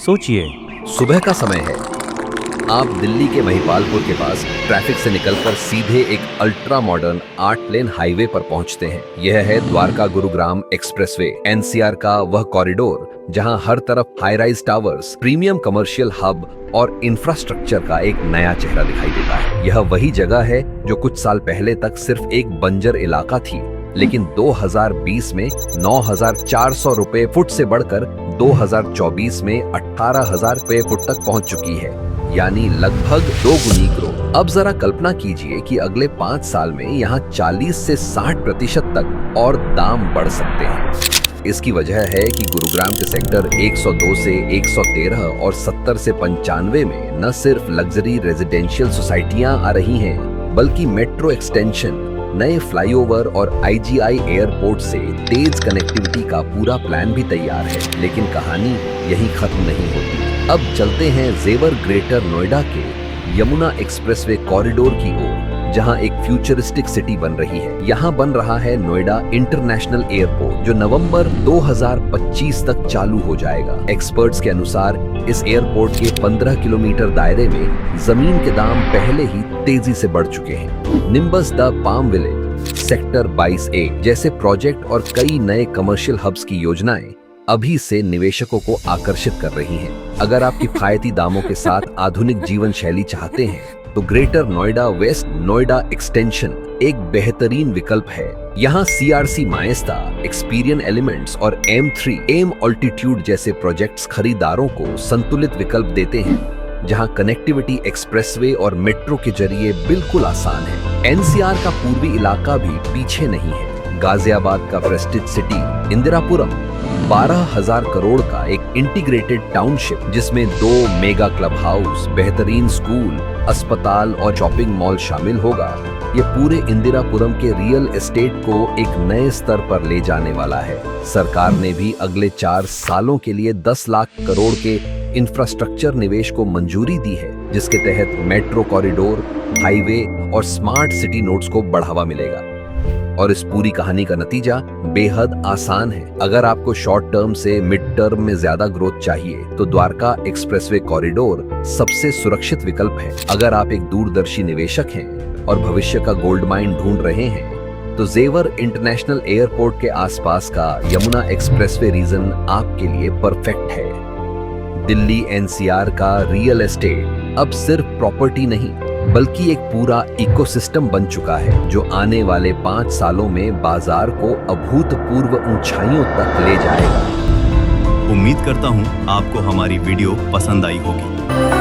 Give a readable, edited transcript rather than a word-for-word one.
सोचिए, सुबह का समय है। आप दिल्ली के महिपालपुर के पास ट्रैफिक से निकलकर सीधे एक अल्ट्रा मॉडर्न 8 लेन हाईवे पर पहुंचते हैं। यह है द्वारका गुरुग्राम एक्सप्रेसवे, एनसीआर का वह कॉरिडोर जहां हर तरफ high rise towers, premium commercial hub और इंफ्रास्ट्रक्चर का एक नया चेहरा दिखाई देता है। यह वही जगह है जो कुछ साल पहले तक सिर्फ एक बंजर इलाका थी, लेकिन 2020 में 9,400 रुपए फुट से बढ़कर 2024 में 18,000 रुपए फुट तक पहुंच चुकी है, यानी लगभग 2 गुनी ग्रोथ। अब जरा कल्पना कीजिए कि अगले 5 साल में यहाँ 40 से 60% तक और दाम बढ़ सकते हैं। इसकी वजह है कि गुरुग्राम के सेक्टर 102 से 113 और 70 से 95 में न सिर्फ लग्जरी रेजिडेंशियल सोसाइटियां आ रही हैं, बल्कि मेट्रो एक्सटेंशन, नए फ्लाईओवर और आईजीआई एयरपोर्ट से तेज कनेक्टिविटी का पूरा प्लान भी तैयार है। लेकिन कहानी यही खत्म नहीं होती। अब चलते हैं जेवर ग्रेटर नोएडा के यमुना एक्सप्रेसवे कॉरिडोर की ओर, जहां एक फ्यूचरिस्टिक सिटी बन रही है। यहां बन रहा है नोएडा इंटरनेशनल एयरपोर्ट, जो नवंबर 2025 तक चालू हो जाएगा। एक्सपर्ट्स के अनुसार इस एयरपोर्ट के 15 किलोमीटर दायरे में जमीन के दाम पहले ही तेजी से बढ़ चुके हैं। Nimbus the palm village, sector 22A जैसे प्रोजेक्ट और कई नए कमर्शियल हब्स की योजनाएं अभी से निवेशकों को आकर्षित कर रही हैं। अगर आप किफायती दामों के साथ आधुनिक जीवन शैली चाहते हैं, तो greater Noida west Noida extension एक बेहतरीन विकल्प है। यहाँ सीआरसी मायस्ता, एक्सपीरियन एलिमेंट्स और M3 एम ऑल्टीट्यूड जैसे प्रोजेक्ट्स खरीदारों को संतुलित विकल्प देते हैं, जहां कनेक्टिविटी एक्सप्रेसवे और मेट्रो के जरिए बिल्कुल आसान है। एनसीआर का पूर्वी इलाका भी पीछे नहीं है। गाजियाबाद का प्रेस्टीज सिटी इंदिरापुरम 12,000 करोड़ का एक इंटीग्रेटेड टाउनशिप, जिसमें 2 मेगा क्लब हाउस, बेहतरीन स्कूल, अस्पताल और शॉपिंग मॉल शामिल होगा। ये पूरे इंदिरापुरम के रियल एस्टेट को एक नए स्तर पर ले जाने वाला है। सरकार ने भी अगले 4 सालों के लिए 10 लाख करोड़ के इंफ्रास्ट्रक्चर निवेश को मंजूरी दी है, जिसके तहत मेट्रो कॉरिडोर, हाईवे और स्मार्ट सिटी नोड्स को बढ़ावा मिलेगा। और इस पूरी कहानी का नतीजा बेहद आसान है। अगर आपको शॉर्ट टर्म से मिड टर्म में ज्यादा ग्रोथ चाहिए, तो द्वारका एक्सप्रेसवे कॉरिडोर सबसे सुरक्षित विकल्प है। अगर आप एक दूरदर्शी निवेशक हैं और भविष्य का गोल्ड माइन ढूंढ रहे हैं, तो जेवर इंटरनेशनल एयरपोर्ट के आसपास का यमुना एक्सप्रेसवे रीजन आपके लिए परफेक्ट है। दिल्ली एनसीआर का रियल एस्टेट अब सिर्फ प्रॉपर्टी नहीं, बल्कि एक पूरा इकोसिस्टम बन चुका है, जो आने वाले 5 सालों में बाजार को अभूतपूर्व ऊंचाइयों तक ले जाएगा। उम्मीद करता हूं आपको हमारी वीडियो पसंद आई होगी।